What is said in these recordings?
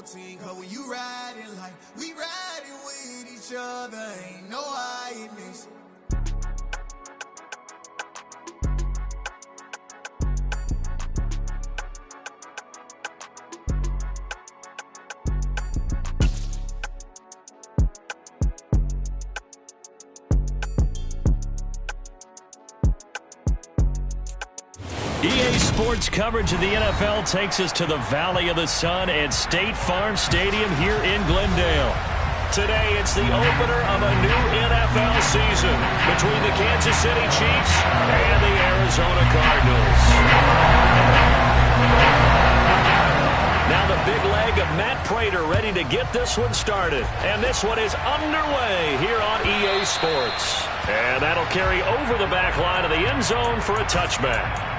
team. Cause when you riding like we riding with each other, ain't no hiding this. EA Sports coverage of the NFL takes us to the Valley of the Sun and State Farm Stadium here in Glendale. Today, it's the opener of a new NFL season between the Kansas City Chiefs and the Arizona Cardinals. Now the big leg of Matt Prater ready to get this one started. And this one is underway here on EA Sports. And that'll carry over the back line of the end zone for a touchback.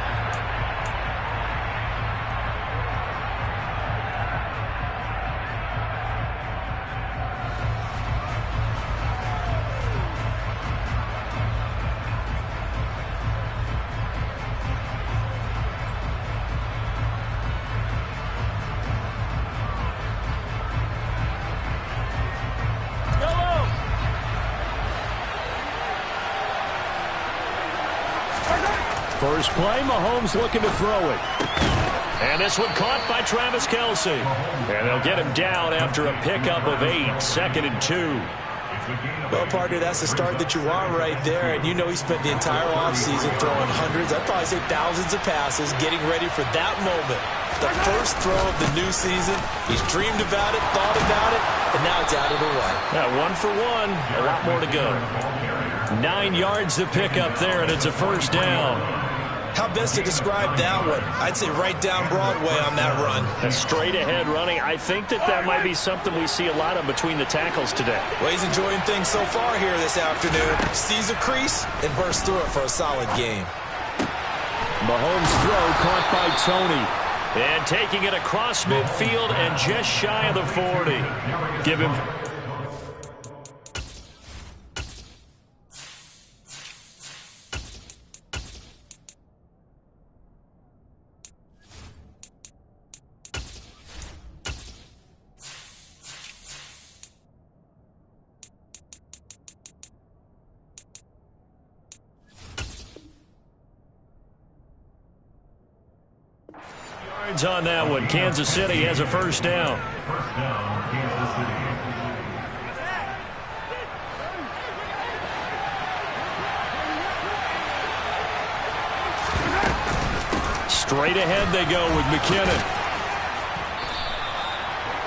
First play, Mahomes looking to throw it. And this one caught by Travis Kelce. And they'll get him down after a pickup of 8, 2nd and 2. Well, partner, that's the start that you want right there. And you know he spent the entire offseason throwing hundreds, I'd probably say thousands of passes, getting ready for that moment. The first throw of the new season. He's dreamed about it, thought about it, and now it's out of the way. Yeah, 1 for 1, a lot more to go. 9 yards to pick up there, and it's a first down. How best to describe that one? I'd say right down Broadway on that run. A straight-ahead running. I think that might be something we see a lot of between the tackles today. Well, he's enjoying things so far here this afternoon. Sees a crease and bursts through it for a solid game. Mahomes' throw caught by Tony. And taking it across midfield and just shy of the 40. Give him... on that one. Kansas City has a first down. Straight ahead they go with McKinnon.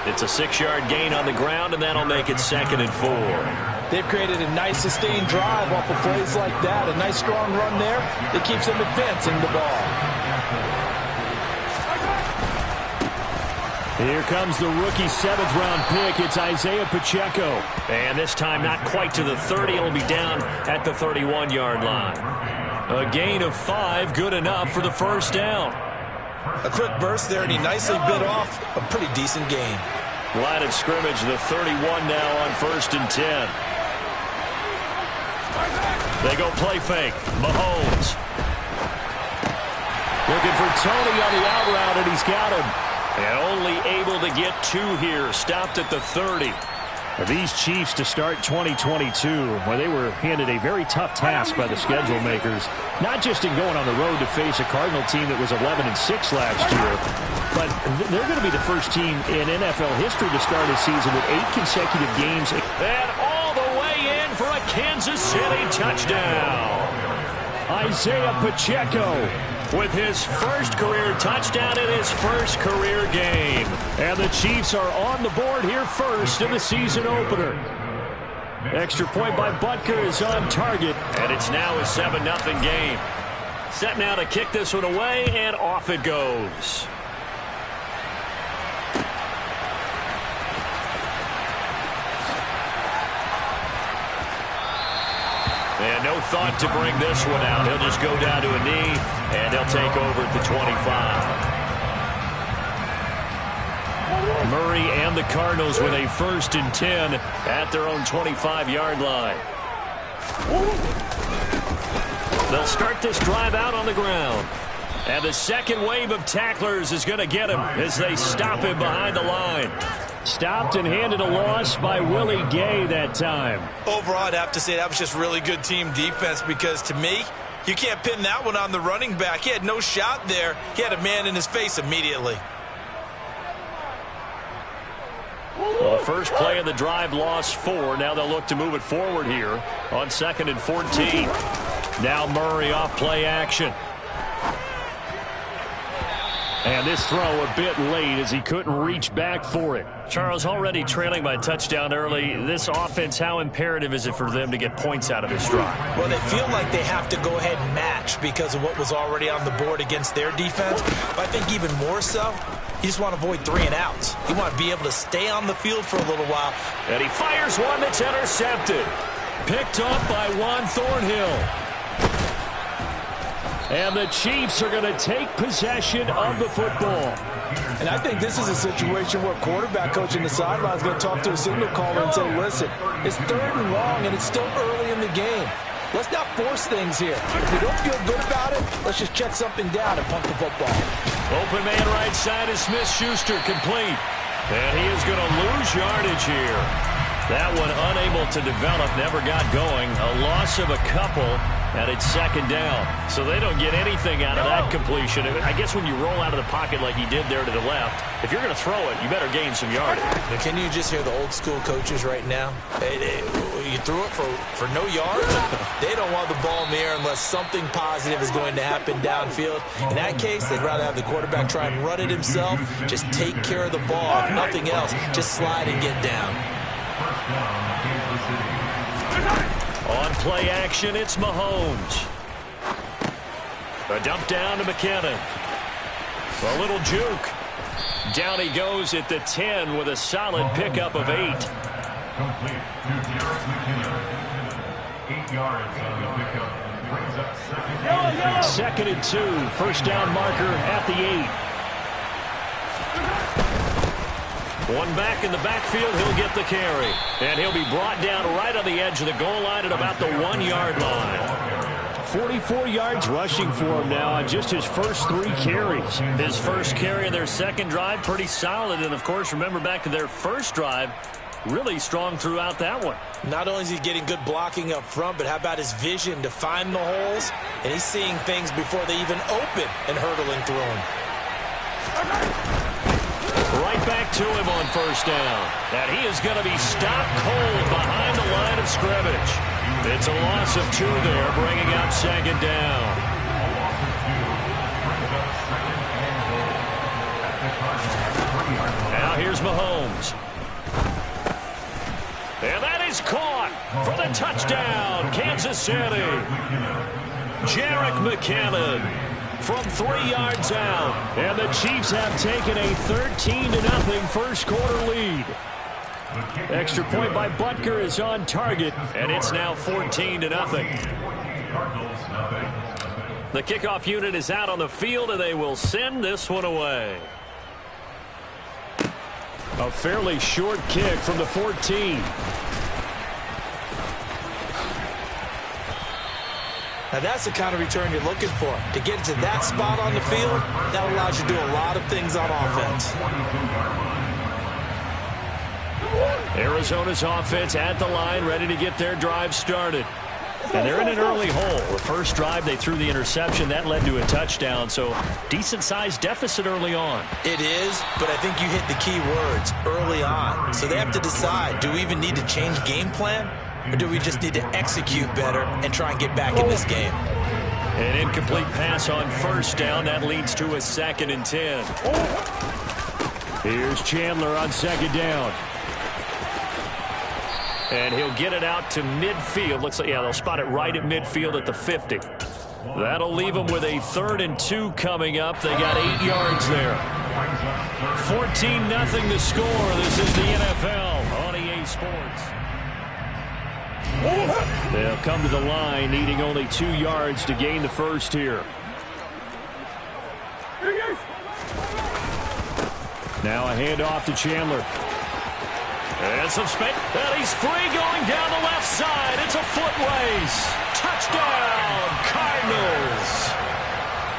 It's a 6-yard gain on the ground, and that'll make it 2nd and 4. They've created a nice sustained drive off of plays like that. A nice strong run there that keeps them advancing the ball. Here comes the rookie 7th-round pick. It's Isaiah Pacheco. And this time not quite to the 30. It'll be down at the 31-yard line. A gain of 5, good enough for the first down. A quick burst there, and he nicely bit off a pretty decent gain. Line of scrimmage, the 31 now on 1st and 10. They go play fake. Mahomes. Looking for Tony on the out route, and he's got him. And only able to get 2 here. Stopped at the 30. These Chiefs to start 2022, where they were handed a very tough task by the schedule makers, not just in going on the road to face a Cardinal team that was 11-6 last year, but they're going to be the first team in NFL history to start a season with 8 consecutive games. And all the way in for a Kansas City touchdown. Isaiah Pacheco with his first career touchdown in his first career game. And the Chiefs are on the board here first in the season opener. Extra point by Butker is on target. And it's now a 7-0 game. Set now to kick this one away, and off it goes. And no thought to bring this one out. He'll just go down to a knee, and they'll take over at the 25. Murray and the Cardinals with a 1st and 10 at their own 25-yard line. They'll start this drive out on the ground. And the second wave of tacklers is going to get him as they stop him behind the line. Stopped and handed a loss by Willie Gay that time. Overall, I'd have to say that was just really good team defense because, to me, you can't pin that one on the running back. He had no shot there. He had a man in his face immediately. Well, the first play of the drive lost 4. Now they'll look to move it forward here on 2nd and 14. Now Murray off play action. And this throw a bit late as he couldn't reach back for it. Charles, already trailing by touchdown early. This offense, how imperative is it for them to get points out of this drive? Well, they feel like they have to go ahead and match because of what was already on the board against their defense. But I think even more so, you just want to avoid 3 and outs. You want to be able to stay on the field for a little while. And he fires one that's intercepted. Picked off by Juan Thornhill. And the Chiefs are going to take possession of the football. And I think this is a situation where quarterback coach in the sideline is going to talk to a signal caller and say, listen, it's 3rd and long and it's still early in the game. Let's not force things here. If we don't feel good about it, let's just check something down and punt the football. Open man right side is Smith-Schuster, complete. And he is going to lose yardage here. That one unable to develop, never got going. A loss of a couple, and it's 2nd down. So they don't get anything out of that completion. I guess when you roll out of the pocket like he did there to the left, if you're going to throw it, you better gain some yardage. Now, can you just hear the old school coaches right now? You threw it for no yards? They don't want the ball in the air unless something positive is going to happen downfield. In that case, they'd rather have the quarterback try and run it himself. Just take care of the ball. If nothing else, just slide and get down. On play action, it's Mahomes. A dump down to McKinnon. A little juke. Down he goes at the 10 with a solid pickup of 8. Complete to Jarrett McKinnon. 8 yards on the pickup. Brings up 2nd and 2. First down marker at the 8. One back in the backfield, he'll get the carry. And he'll be brought down right on the edge of the goal line at about the 1-yard line. 44 yards rushing for him now on just his first 3 carries. His first carry of their second drive, pretty solid. And, of course, remember back to their first drive, really strong throughout that one. Not only is he getting good blocking up front, but how about his vision to find the holes? And he's seeing things before they even open and hurdling through them. Right back to him on first down. And he is going to be stopped cold behind the line of scrimmage. It's a loss of 2 there, bringing out 2nd down. Now here's Mahomes. And that is caught for the touchdown, Kansas City. Jarrett McKinnon from 3 yards out. And the Chiefs have taken a 13-0 first quarter lead. Extra point by Butker is on target, and it's now 14-0. The kickoff unit is out on the field, and they will send this one away. A fairly short kick from the 14. Now that's the kind of return you're looking for. To get to that spot on the field, that allows you to do a lot of things on offense. Arizona's offense at the line, ready to get their drive started. And they're in an early hole. The first drive, they threw the interception. That led to a touchdown, so decent-sized deficit early on. It is, but I think you hit the key words, early on. So they have to decide, do we even need to change game plan? Or do we just need to execute better and try and get back in this game? An incomplete pass on first down. That leads to a 2nd and 10. Here's Chandler on 2nd down. And he'll get it out to midfield. Looks like, yeah, they'll spot it right at midfield at the 50. That'll leave them with a 3rd and 2 coming up. They got 8 yards there. 14-0 to score. This is the NFL on EA Sports. They'll come to the line, needing only 2 yards to gain the first here. Now a handoff to Chandler. And some space. And he's free going down the left side. It's a foot race. Touchdown, Cardinals.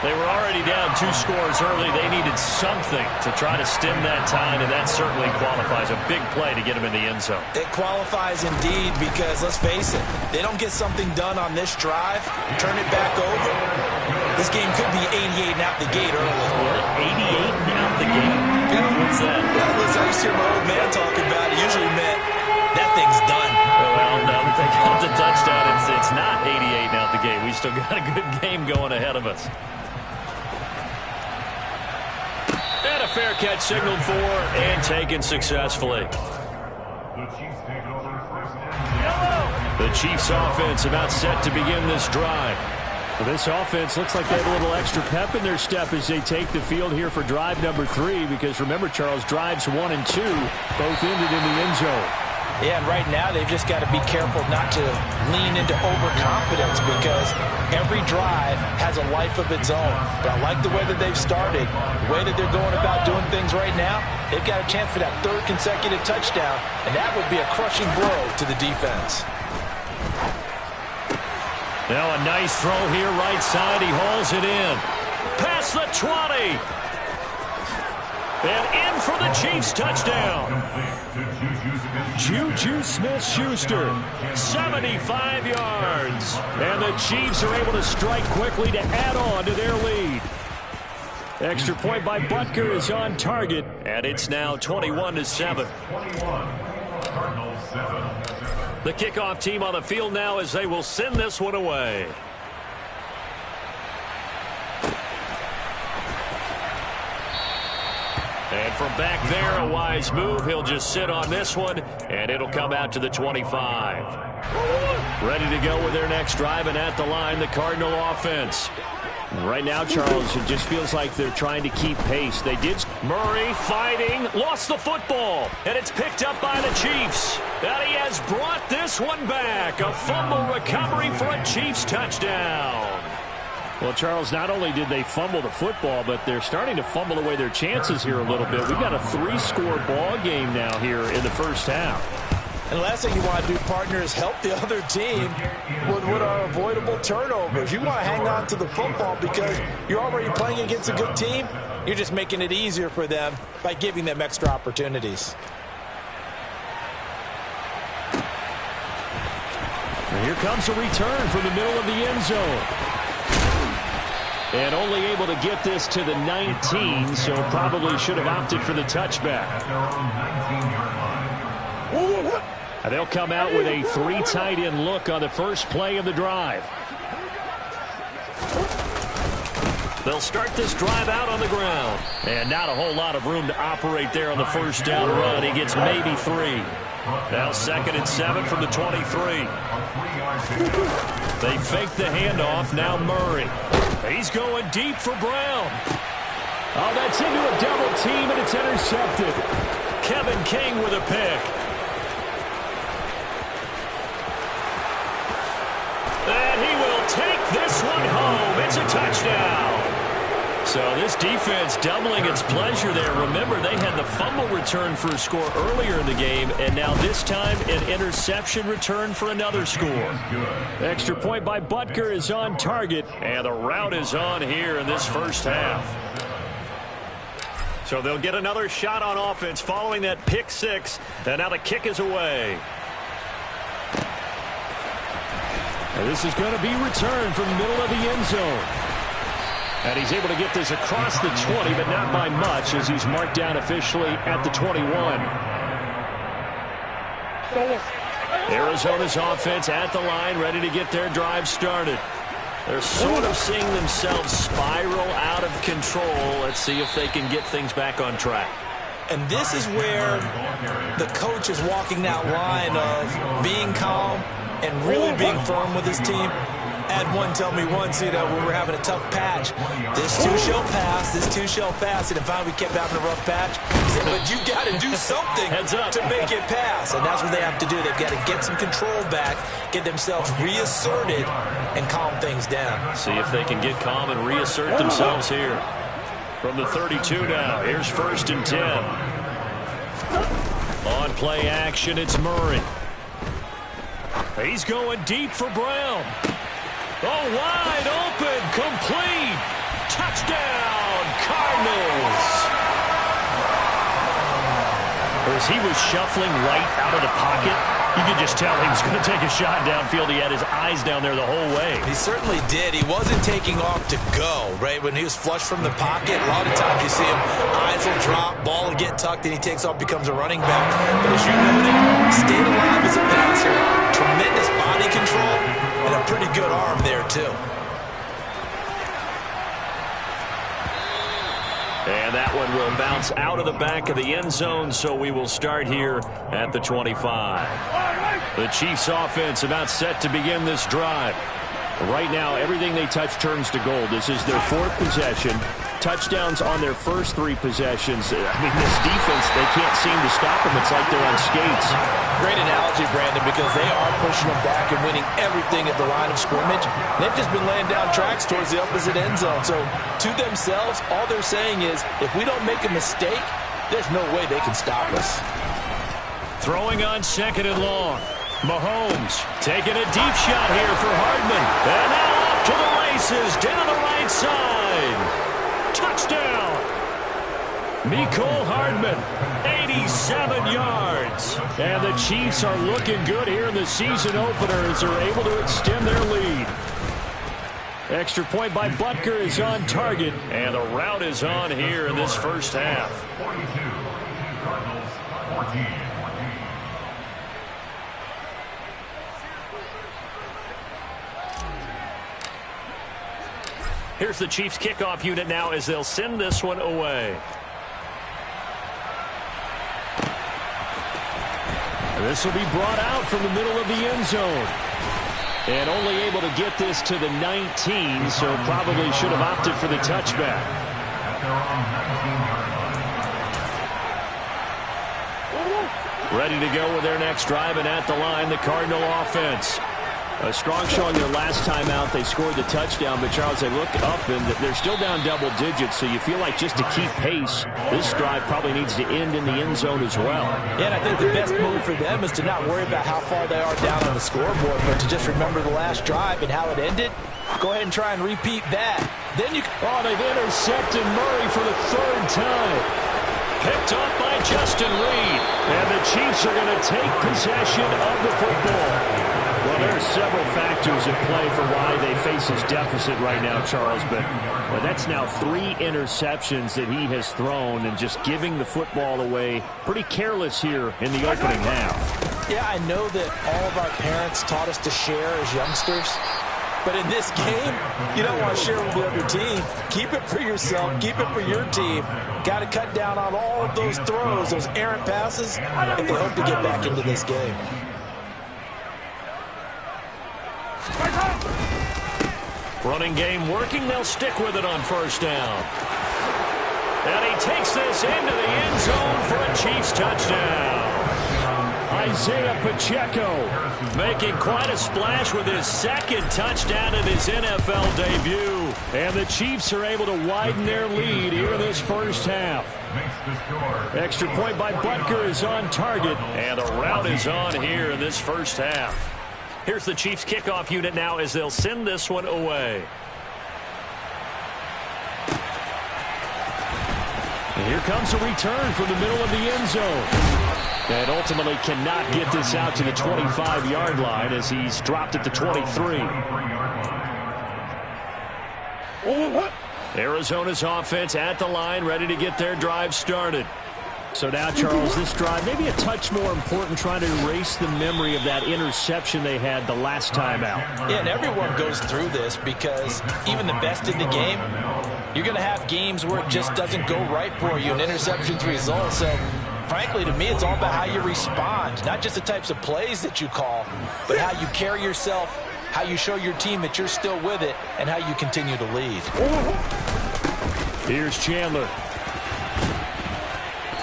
They were already down 2 scores early. They needed something to try to stem that tide, and that certainly qualifies. A big play to get them in the end zone. It qualifies indeed because, let's face it, they don't get something done on this drive, turn it back over. This game could be 88 and out the gate early. What? 88 and out the gate? Yeah. What's that? Well, listen, I used to hear my old man talk about it. Usually meant that thing's done. Well, now that they got the touchdown, it's not 88 and out the gate. We still got a good game going ahead of us. And a fair catch signaled for and taken successfully. The Chiefs take it over first and 10. The Chiefs offense about set to begin this drive. Well, this offense looks like they have a little extra pep in their step as they take the field here for drive number 3, because remember, Charles, drives 1 and 2 both ended in the end zone. Yeah, and right now they've just got to be careful not to lean into overconfidence, because every drive has a life of its own. But I like the way that they've started, the way that they're going about doing things right now. They've got a chance for that 3rd consecutive touchdown, and that would be a crushing blow to the defense. Now a nice throw here right side. He hauls it in. Past the 20. And in for the Chiefs touchdown. Juju Smith-Schuster, 75 yards. And the Chiefs are able to strike quickly to add on to their lead. Extra point by Butker is on target. And it's now 21-7. Cardinals 7. The kickoff team on the field now as they will send this one away. And from back there, a wise move. He'll just sit on this one, and it'll come out to the 25. Ready to go with their next drive, and at the line, the Cardinal offense. Right now, Charles, it just feels like they're trying to keep pace. They did. Murray fighting, lost the football, and it's picked up by the Chiefs. And he has brought this one back. A fumble recovery for a Chiefs touchdown. Well, Charles, not only did they fumble the football, but they're starting to fumble away their chances here a little bit. We've got a 3-score ball game now here in the first half. And the last thing you want to do, partner, is help the other team with what are avoidable turnovers. You want to hang on to the football because you're already playing against a good team. You're just making it easier for them by giving them extra opportunities. And here comes a return from the middle of the end zone. And only able to get this to the 19, so probably should have opted for the touchback. At their own 19-yard line. And they'll come out with a 3 tight end look on the first play of the drive. They'll start this drive out on the ground. And not a whole lot of room to operate there on the first down run. He gets maybe 3. Now 2nd and 7 from the 23. They fake the handoff. Now Murray. He's going deep for Brown. Oh, that's into a double team, and it's intercepted. Kevin King with a pick. And he will take this one home. It's a touchdown. So this defense doubling its pleasure there. Remember, they had the fumble return for a score earlier in the game, and now this time an interception return for another score. Extra point by Butker is on target, and the route is on here in this first half. So they'll get another shot on offense following that pick 6, and now the kick is away. And this is going to be returned from the middle of the end zone. And he's able to get this across the 20, but not by much, as he's marked down officially at the 21. Arizona's offense at the line, ready to get their drive started. They're sort of seeing themselves spiral out of control. Let's see if they can get things back on track. And this is where the coach is walking that line of being calm and really being firm with his team. I had one tell me once, when we were having a tough patch, this too shall pass, this too shall pass. And finally we kept having a rough patch. He said, but you got to do something to make it pass. And that's what they have to do. They've got to get some control back, get themselves reasserted, and calm things down. See if they can get calm and reassert themselves here. From the 32 now, here's 1st and 10. On play action, it's Murray. He's going deep for Brown. Oh, wide open, complete. Touchdown, Cardinals! As he was shuffling right out of the pocket, you could just tell he was going to take a shot downfield. He had his eyes down there the whole way. He certainly did. He wasn't taking off to go, right? When he was flush from the pocket, a lot of times you see him, eyes will drop, ball will get tucked, and he takes off, becomes a running back. But as you noted, stayed alive as a passer, tremendous body control, and a pretty good arm there, too. And that one will bounce out of the back of the end zone, so we will start here at the 25. The Chiefs offense about set to begin this drive. Right now, everything they touch turns to gold. This is their fourth possession. Touchdowns on their first three possessions. I mean, this defense, they can't seem to stop them. It's like they're on skates. Great analogy, Brandon, because they are pushing them back and winning everything at the line of scrimmage. They've just been laying down tracks towards the opposite end zone. So, to themselves, all they're saying is, if we don't make a mistake, there's no way they can stop us. Throwing on second and long. Mahomes taking a deep shot here for Hardman. And now off to the races down the right side. Touchdown! Mecole Hardman, 87 yards. And the Chiefs are looking good here in the season opener as they're able to extend their lead. Extra point by Butker is on target. And the route is on here in this first half. 42, Cardinals 14. Here's the Chiefs kickoff unit now as they'll send this one away. This will be brought out from the middle of the end zone. And only able to get this to the 19, so probably should have opted for the touchback. Ready to go with their next drive, and at the line, the Cardinal offense. A strong showing their last time out. They scored the touchdown, but Charles, they look up and they're still down double digits, so you feel like just to keep pace, this drive probably needs to end in the end zone as well. Yeah, and I think the best move for them is to not worry about how far they are down on the scoreboard, but to just remember the last drive and how it ended. Go ahead and try and repeat that. Then you... Oh, they've intercepted Murray for the third time. Picked up by Justin Reed. And the Chiefs are going to take possession of the football. Well, there are several factors at play for why they face this deficit right now, Charles, but that's now 3 interceptions that he has thrown and just giving the football away pretty careless here in the opening half. Yeah, I know that all of our parents taught us to share as youngsters, but in this game, you don't want to share with the other team. Keep it for yourself. Keep it for your team. Got to cut down on all of those throws, those errant passes, if they hope to get back into this game. Running game working. They'll stick with it on first down. And he takes this into the end zone for a Chiefs touchdown. Isaiah Pacheco making quite a splash with his second touchdown in his NFL debut. And the Chiefs are able to widen their lead here in this first half. Extra point by Butker is on target. And a route is on here in this first half. Here's the Chiefs kickoff unit now as they'll send this one away. And here comes a return from the middle of the end zone. And ultimately cannot get this out to the 25-yard line as he's dropped at the 23. Arizona's offense at the line, ready to get their drive started. So now, Charles, this drive maybe a touch more important, trying to erase the memory of that interception they had the last time out. Yeah, and everyone goes through this because even the best in the game, you're going to have games where it just doesn't go right for you, and interceptions result. So, frankly, to me, it's all about how you respond, not just the types of plays that you call, but how you carry yourself, how you show your team that you're still with it, and how you continue to lead. Here's Chandler.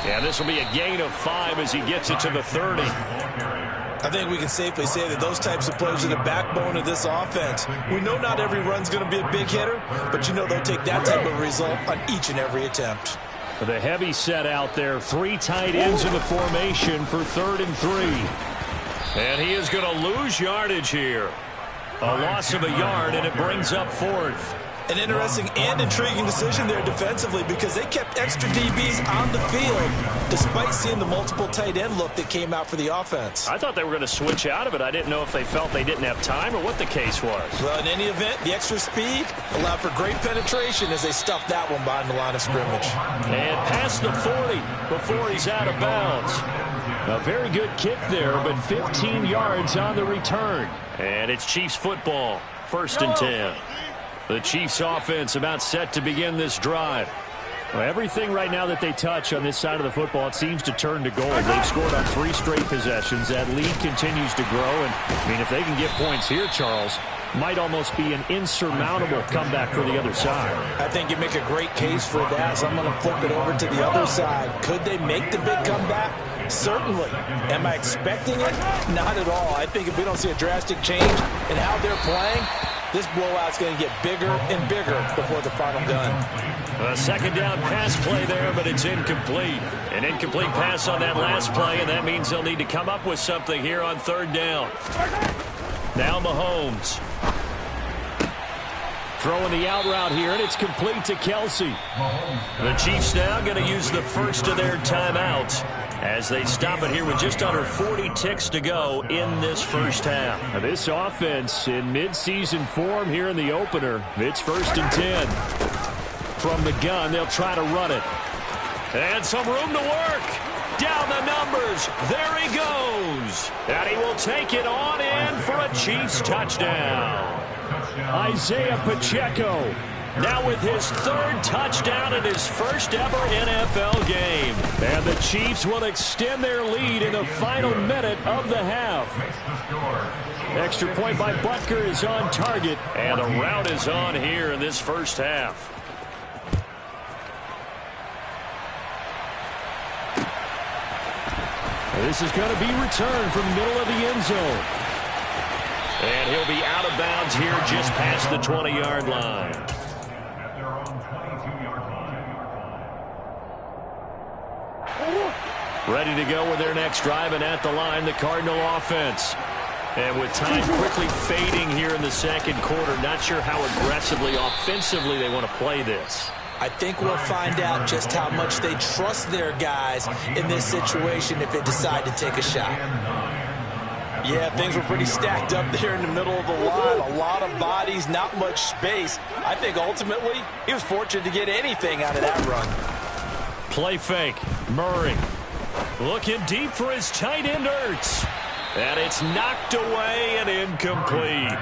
And this will be a gain of 5 as he gets it to the 30. I think we can safely say that those types of plays are the backbone of this offense. We know not every run's going to be a big hitter, but you know they'll take that type of result on each and every attempt. The heavy set out there, 3 tight ends in the formation for 3rd and 3. And he is going to lose yardage here. A loss of a yard, and it brings up 4th. An interesting and intriguing decision there defensively because they kept extra DBs on the field despite seeing the multiple tight end look that came out for the offense. I thought they were going to switch out of it. I didn't know if they felt they didn't have time or what the case was. Well, in any event, the extra speed allowed for great penetration as they stuffed that one behind the line of scrimmage. And past the 40 before he's out of bounds. A very good kick there, but 15 yards on the return. And it's Chiefs football, 1st and 10. The Chiefs offense about set to begin this drive. Well, everything right now that they touch on this side of the football, it seems to turn to gold. They've scored on 3 straight possessions. That lead continues to grow. And, I mean, if they can get points here, Charles, might almost be an insurmountable comeback for the other side. I think you make a great case for that, so I'm going to flip it over to the other side. Could they make the big comeback? Certainly. Am I expecting it? Not at all. I think if we don't see a drastic change in how they're playing, this blowout's going to get bigger and bigger before the final gun. A 2nd down pass play there, but it's incomplete. An incomplete pass on that last play, and that means they'll need to come up with something here on 3rd down. Now Mahomes. Throwing the out route here, and it's complete to Kelsey. The Chiefs now going to use the first of their timeouts as they stop it here with just under 40 ticks to go in this first half. Now this offense in midseason form here in the opener. It's 1st and 10. From the gun, they'll try to run it. And some room to work. Down the numbers. There he goes. And he will take it on in for a Chiefs touchdown. Isaiah Pacheco. Now with his 3rd touchdown in his first ever NFL game. And the Chiefs will extend their lead in the final minute of the half. Extra point by Butker is on target. And a rout is on here in this first half. This is going to be returned from the middle of the end zone. And he'll be out of bounds here just past the 20-yard line. Ready to go with their next drive, and at the line, the Cardinal offense. And with time quickly fading here in the 2nd quarter, not sure how aggressively, offensively they want to play this. I think we'll find out just how much they trust their guys in this situation if they decide to take a shot. Yeah, things were pretty stacked up there in the middle of the line. A lot of bodies, not much space. I think ultimately he was fortunate to get anything out of that run. Play fake. Murray looking deep for his tight end Ertz. And it's knocked away and incomplete.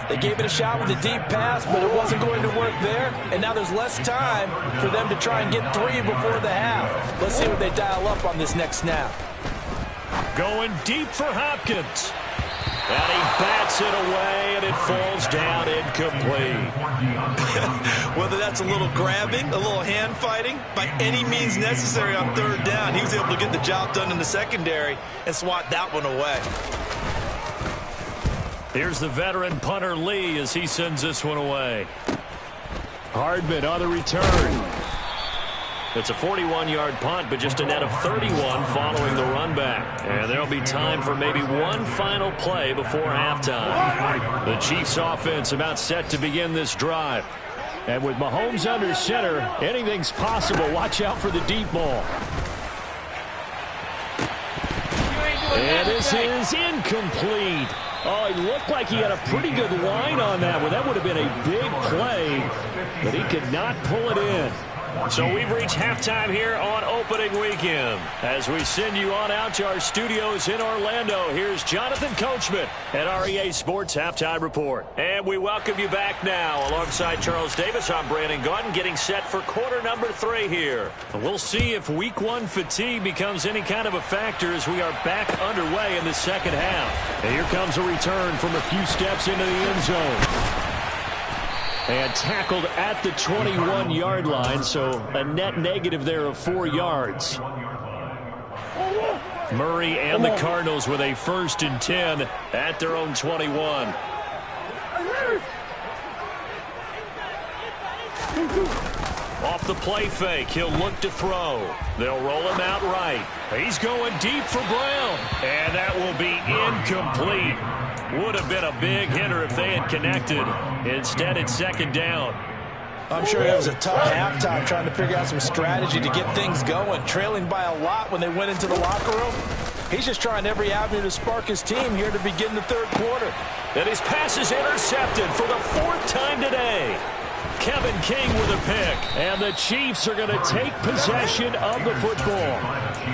They gave it a shot with a deep pass, but it wasn't going to work there. And now there's less time for them to try and get 3 before the half. Let's see what they dial up on this next snap. Going deep for Hopkins. And he bats it away, and it falls down incomplete. Whether that's a little grabbing, a little hand fighting, by any means necessary on 3rd down, he was able to get the job done in the secondary and swat that one away. Here's the veteran punter Lee as he sends this one away. Hardman on the return. It's a 41-yard punt, but just a net of 31 following the run back. And there'll be time for maybe one final play before halftime. The Chiefs offense about set to begin this drive. And with Mahomes under center, anything's possible. Watch out for the deep ball. And this is incomplete. Oh, he looked like he had a pretty good line on that one. That would have been a big play, but he could not pull it in. So we've reached halftime here on opening weekend. As we send you on out to our studios in Orlando, here's Jonathan Coachman at REA Sports Halftime Report. And we welcome you back now. Alongside Charles Davis, I'm Brandon Gunn, getting set for quarter number 3 here. We'll see if week 1 fatigue becomes any kind of a factor as we are back underway in the second half. And here comes a return from a few steps into the end zone. And tackled at the 21-yard line, so a net negative there of 4 yards. Murray and the Cardinals with a 1st and 10 at their own 21. Off the play fake, he'll look to throw. They'll roll him out right. He's going deep for Brown, and that will be incomplete. Would have been a big hitter if they had connected. Instead, it's 2nd down. I'm sure it was a tough halftime trying to figure out some strategy to get things going. Trailing by a lot when they went into the locker room. He's just trying every avenue to spark his team here to begin the third quarter. And his pass is intercepted for the 4th time today. Kevin King with a pick. And the Chiefs are going to take possession of the football.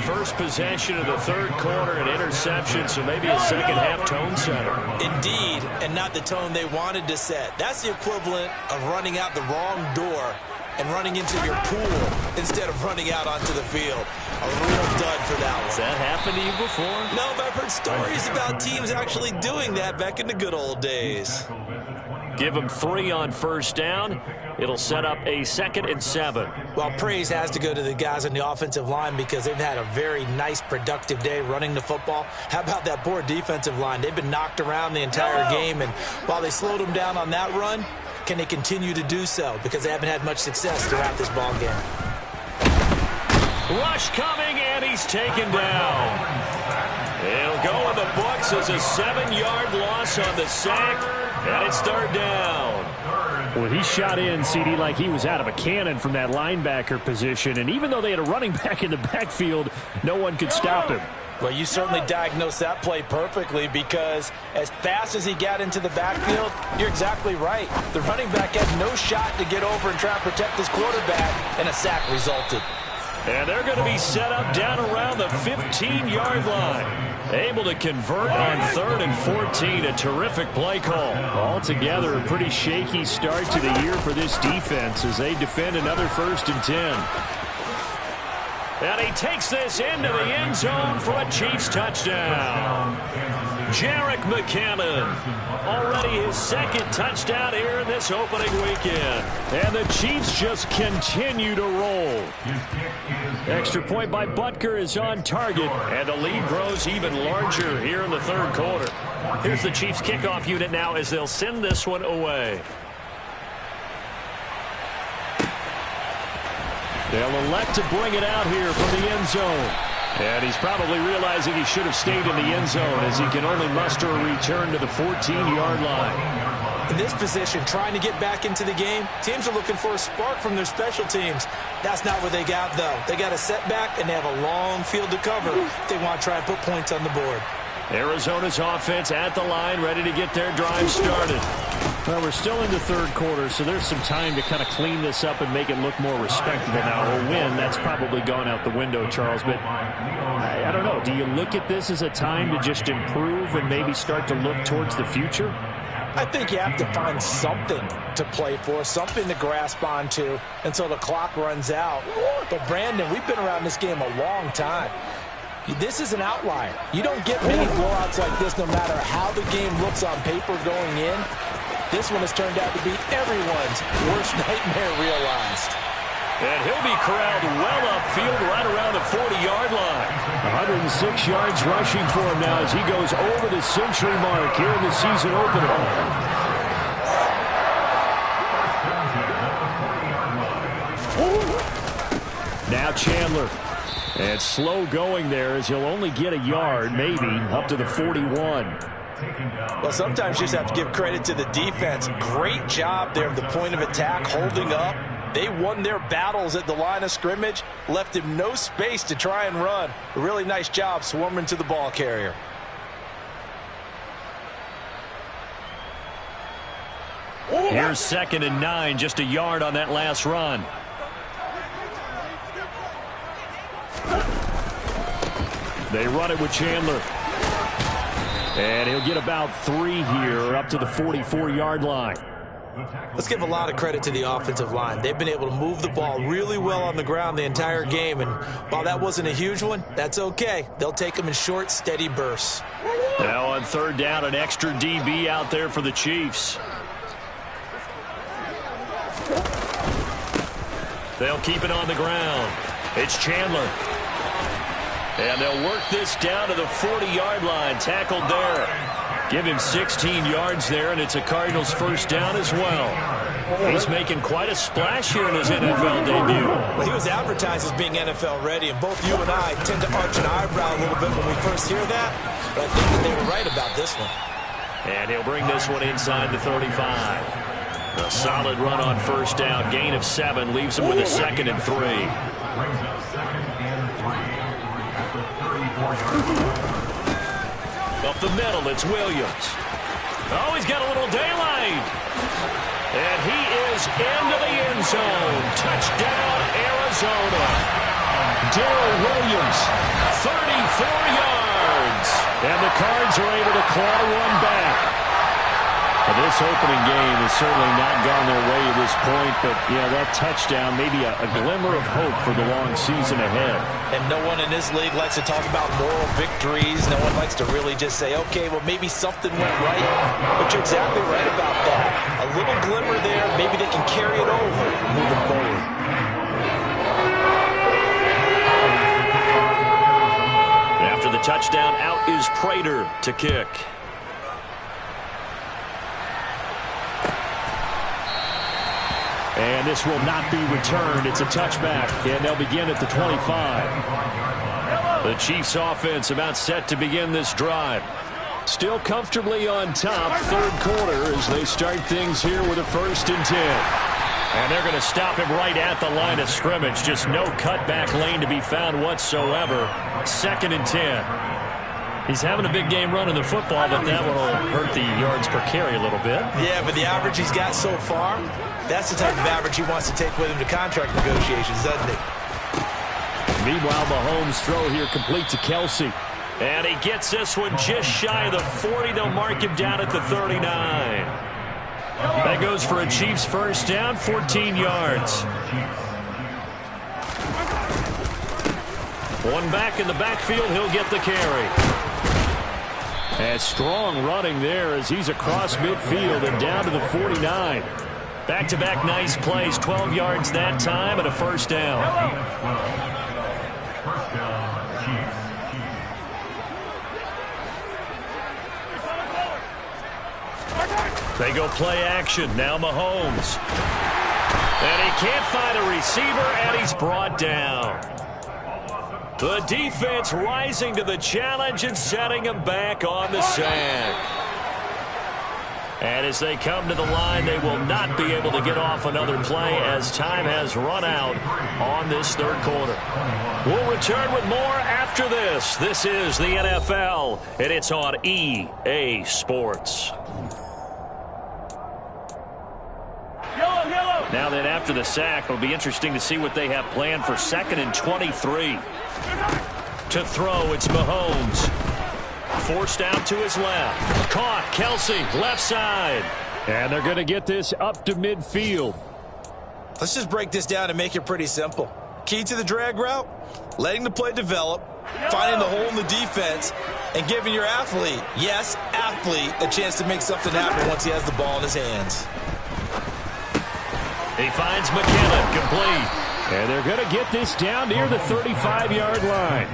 First possession of the third quarter, an interception, so maybe a second-half tone setter. Indeed, and not the tone they wanted to set. That's the equivalent of running out the wrong door and running into your pool instead of running out onto the field. A real dud for that one. Has that happened to you before? No, but I've heard stories about teams actually doing that back in the good old days. Give them 3 on first down. It'll set up a 2nd and 7. Well, praise has to go to the guys on the offensive line because they've had a very nice, productive day running the football. How about that poor defensive line? They've been knocked around the entire game, and while they slowed them down on that run, can they continue to do so? Because they haven't had much success throughout this ball game. Rush coming, and he's taken down. It'll go in the books as a 7-yard loss on the sack, and it's 3rd down. Well, he shot in, CD, like he was out of a cannon from that linebacker position, and even though they had a running back in the backfield, no one could stop him. Well, you certainly diagnosed that play perfectly because as fast as he got into the backfield, you're exactly right. The running back had no shot to get over and try and protect his quarterback, and a sack resulted. And they're going to be set up down around the 15-yard line. Able to convert on 3rd and 14. A terrific play call. Altogether, a pretty shaky start to the year for this defense as they defend another 1st and 10. And he takes this into the end zone for a Chiefs touchdown. Jerick McCammon, already his 2nd touchdown here in this opening weekend. And the Chiefs just continue to roll. Extra point by Butker is on target, and the lead grows even larger here in the third quarter. Here's the Chiefs kickoff unit now as they'll send this one away. They'll elect to bring it out here from the end zone. And he's probably realizing he should have stayed in the end zone as he can only muster a return to the 14-yard line. In this position, trying to get back into the game, teams are looking for a spark from their special teams. That's not what they got, though. They got a setback, and they have a long field to cover if they want to try and put points on the board. Arizona's offense at the line, ready to get their drive started. Well, we're still in the third quarter, so there's some time to kind of clean this up and make it look more respectable now. A win, that's probably gone out the window, Charles, but I don't know. Do you look at this as a time to just improve and maybe start to look towards the future? I think you have to find something to play for, something to grasp onto until the clock runs out. But, Brandon, we've been around this game a long time. This is an outlier. You don't get many blowouts like this no matter how the game looks on paper going in. This one has turned out to be everyone's worst nightmare realized. And he'll be corralled well upfield right around the 40-yard line. 106 yards rushing for him now as he goes over the century mark here in the season opener. Now Chandler. And slow going there as he'll only get a yard, maybe, up to the 41. Well, sometimes you just have to give credit to the defense. Great job there at the point of attack, holding up. They won their battles at the line of scrimmage, left him no space to try and run. A really nice job swarming to the ball carrier. Here's 2nd and 9, just a yard on that last run. They run it with Chandler. And he'll get about 3 here up to the 44-yard line. Let's give a lot of credit to the offensive line. They've been able to move the ball really well on the ground the entire game. And while that wasn't a huge one, that's okay. They'll take them in short, steady bursts. Now on 3rd down, an extra DB out there for the Chiefs. They'll keep it on the ground. It's Chandler. And they'll work this down to the 40-yard line. Tackled there. Give him 16 yards there, and it's a Cardinals first down as well. He's making quite a splash here in his NFL debut. Well, he was advertised as being NFL ready, and both you and I tend to arch an eyebrow a little bit when we first hear that. But I think that they were right about this one. And he'll bring this one inside the 35. A solid run on first down. Gain of 7 leaves him with a 2nd and 3. Brings up 2nd and 3 at the 34-yard line. Up the middle, it's Williams. Oh, he's got a little daylight. And he is into the end zone. Touchdown, Arizona. Darrell Williams, 34 yards. And the Cards are able to claw one back. This opening game has certainly not gone their way at this point, but, yeah, that touchdown, maybe a glimmer of hope for the long season ahead. And no one in this league likes to talk about moral victories. No one likes to really just say, okay, well, maybe something went right. But you're exactly right about that. A little glimmer there, maybe they can carry it over moving forward. After the touchdown, out is Prater to kick. And this will not be returned. It's a touchback, and they'll begin at the 25. The Chiefs offense about set to begin this drive. Still comfortably on top, third quarter, as they start things here with a 1st and 10. And they're going to stop him right at the line of scrimmage. Just no cutback lane to be found whatsoever. 2nd and 10. He's having a big game running the football, but that one will hurt the yards per carry a little bit. Yeah, but the average he's got so far, that's the type of average he wants to take with him to contract negotiations, doesn't he? Meanwhile, Mahomes' throw here complete to Kelsey. And he gets this one just shy of the 40. They'll mark him down at the 39. That goes for a Chiefs first down, 14 yards. One back in the backfield, he'll get the carry. And strong running there as he's across midfield and down to the 49. Back-to-back nice plays, 12 yards that time and a first down. First down, Chiefs. They go play action. Now Mahomes. And he can't find a receiver, and he's brought down. The defense rising to the challenge and setting him back on the sack. And as they come to the line, they will not be able to get off another play as time has run out on this third quarter. We'll return with more after this. This is the NFL, and it's on EA Sports. Now then, after the sack, it'll be interesting to see what they have planned for 2nd and 23. To throw, it's Mahomes. Forced out to his left. Caught, Kelsey, left side. And they're going to get this up to midfield. Let's just break this down and make it pretty simple. Key to the drag route, letting the play develop, finding the hole in the defense, and giving your athlete, yes, athlete, a chance to make something happen once he has the ball in his hands. He finds McKinnon, complete. And they're going to get this down near the 35-yard line.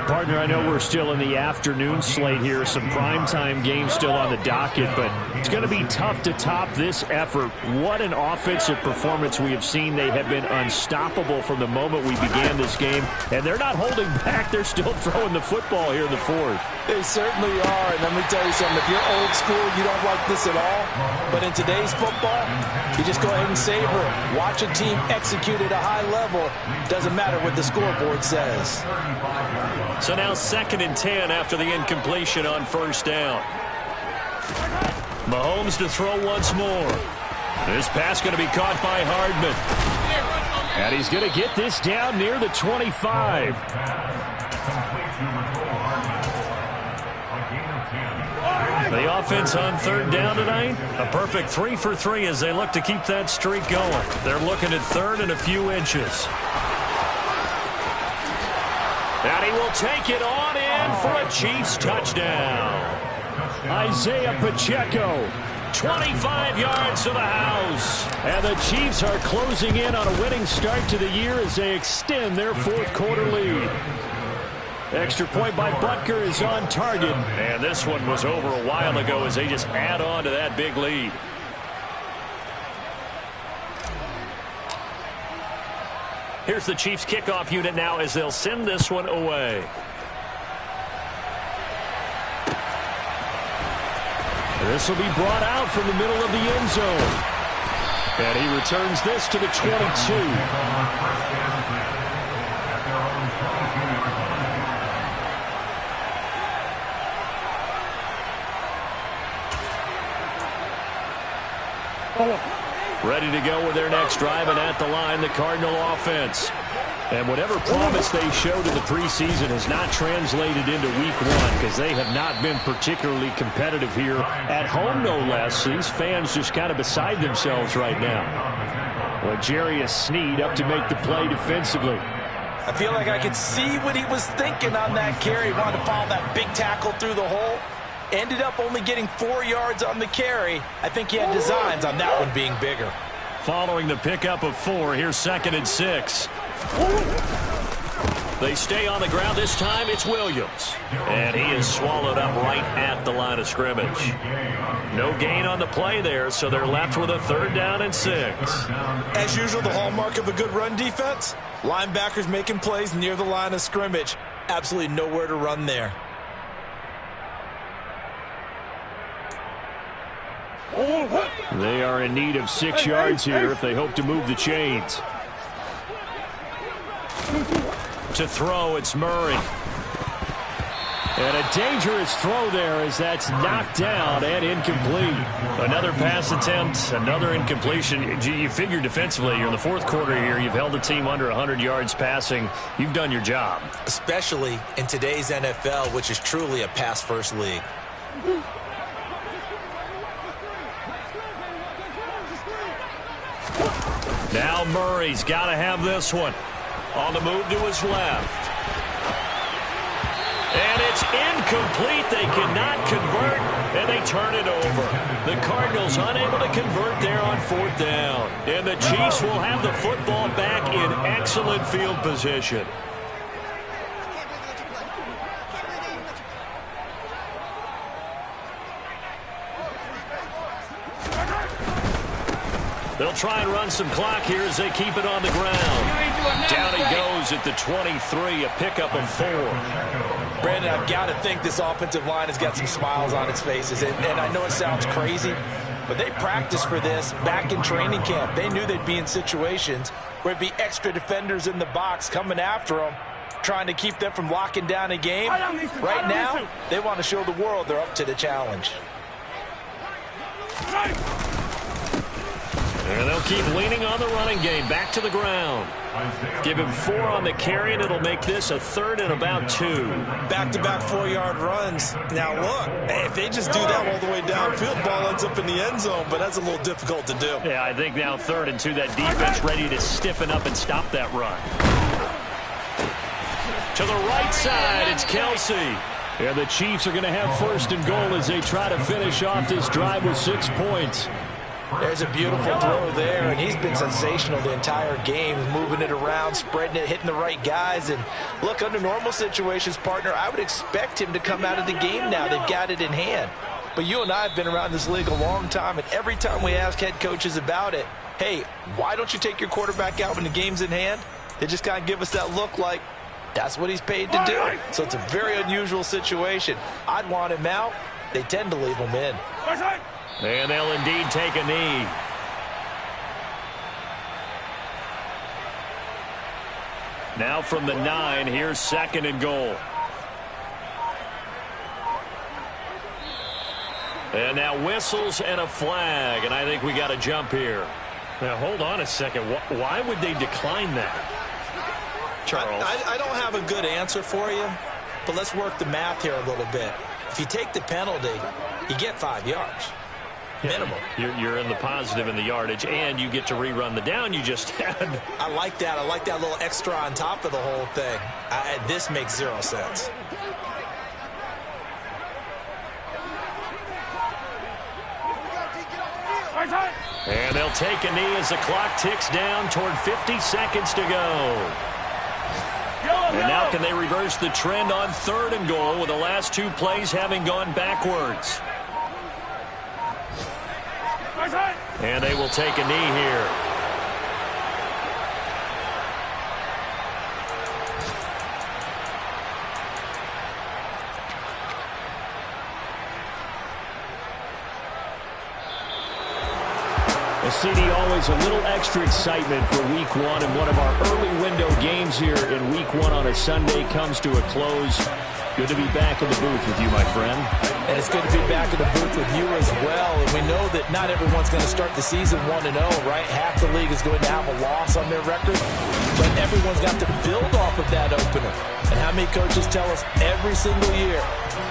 Partner, I know we're still in the afternoon slate here. Some primetime games still on the docket, but it's going to be tough to top this effort. What an offensive performance we have seen. They have been unstoppable from the moment we began this game, and they're not holding back. They're still throwing the football here in the fourth. They certainly are, and let me tell you something. If you're old school, you don't like this at all, but in today's football, you just go ahead and savor it. Watch a team execute at a high level. Doesn't matter what the scoreboard says. So now 2nd and 10 after the incompletion on first down. Mahomes to throw once more. This pass going to be caught by Hardman. And he's going to get this down near the 25. The offense on third down tonight, a perfect 3 for 3 as they look to keep that streak going. They're looking at third and a few inches. And he will take it on in for a Chiefs touchdown. Isaiah Pacheco. 25 yards to the house. And the Chiefs are closing in on a winning start to the year as they extend their fourth quarter lead. Extra point by Butker is on target. And this one was over a while ago as they just add on to that big lead. Here's the Chiefs kickoff unit now as they'll send this one away. This will be brought out from the middle of the end zone. And he returns this to the 22. Ready to go with their next drive, and at the line, the Cardinal offense. And whatever promise they showed in the preseason has not translated into week one because they have not been particularly competitive here at home, no less. These fans just kind of beside themselves right now. Well, Jarius Sneed up to make the play defensively. I feel like I could see what he was thinking on that carry. He wanted to follow that big tackle through the hole. Ended up only getting 4 yards on the carry. I think he had designs on that one being bigger. Following the pickup of 4, here's 2nd and 6. They stay on the ground. This time it's Williams. And he is swallowed up right at the line of scrimmage. No gain on the play there, so they're left with a 3rd down and 6. As usual, the hallmark of a good run defense, linebackers making plays near the line of scrimmage. Absolutely nowhere to run there. They are in need of 6 yards here if they hope to move the chains. To throw, it's Murray. And a dangerous throw there as that's knocked down and incomplete. Another pass attempt, another incompletion. You figure defensively, you're in the 4th quarter here. You've held the team under 100 yards passing. You've done your job. Especially in today's NFL, which is truly a pass-first league. Now Murray's got to have this one. On the move to his left. And it's incomplete. They cannot convert, and they turn it over. The Cardinals unable to convert there on 4th down. And the Chiefs will have the football back in excellent field position. They'll try and run some clock here as they keep it on the ground. Down he goes at the 23, a pickup of 4. Brandon, I've got to think this offensive line has got some smiles on its faces. And I know it sounds crazy, but they practiced for this back in training camp. They knew they'd be in situations where it'd be extra defenders in the box coming after them, trying to keep them from locking down a game. Right now, they want to show the world they're up to the challenge. And they'll keep leaning on the running game. Back to the ground. Give him 4 on the carry, and it'll make this a 3rd and about 2. Back-to-back 4-yard runs. Now, look, if they just do that all the way downfield, ball ends up in the end zone, but that's a little difficult to do. Yeah, I think now 3rd and 2, that defense ready to stiffen up and stop that run. To the right side, it's Kelsey. And the Chiefs are going to have 1st and goal as they try to finish off this drive with 6 points. There's a beautiful throw there, and he's been sensational the entire game, moving it around, spreading it, hitting the right guys. And look, under normal situations, partner, I would expect him to come out of the game now. They've got it in hand. But you and I have been around this league a long time, and every time we ask head coaches about it, hey, why don't you take your quarterback out when the game's in hand? They just kind of give us that look like that's what he's paid to do. So it's a very unusual situation. I'd want him out. They tend to leave him in. And they'll indeed take a knee. Now from the 9, here's 2nd and goal. And now whistles and a flag, and I think we got a jump here. Now, hold on a second. Why would they decline that, Charles? I don't have a good answer for you, but let's work the math here a little bit. If you take the penalty, you get 5 yards. Minimum. You're in the positive in the yardage, and you get to rerun the down you just had. I like that. I like that little extra on top of the whole thing. This makes 0 sense. And they'll take a knee as the clock ticks down toward 50 seconds to go. And now can they reverse the trend on 3rd and goal with the last 2 plays having gone backwards? And they will take a knee here. Well, CD, always a little extra excitement for Week 1, and one of our early window games here in Week 1 on a Sunday comes to a close. Good to be back in the booth with you, my friend. And it's good to be back in the booth with you as well. And we know that not everyone's going to start the season 1-0, right? Half the league is going to have a loss on their record. But everyone's got to build off of that opener. And how many coaches tell us every single year,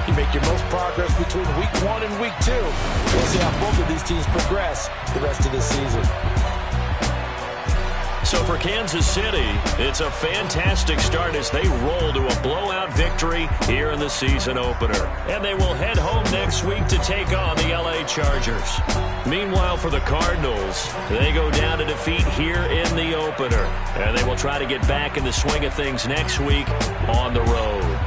you make your most progress between Week 1 and Week 2. We'll see how both of these teams progress the rest of this season. So for Kansas City, it's a fantastic start as they roll to a blowout victory here in the season opener. And they will head home next week to take on the LA Chargers. Meanwhile, for the Cardinals, they go down to defeat here in the opener. And they will try to get back in the swing of things next week on the road.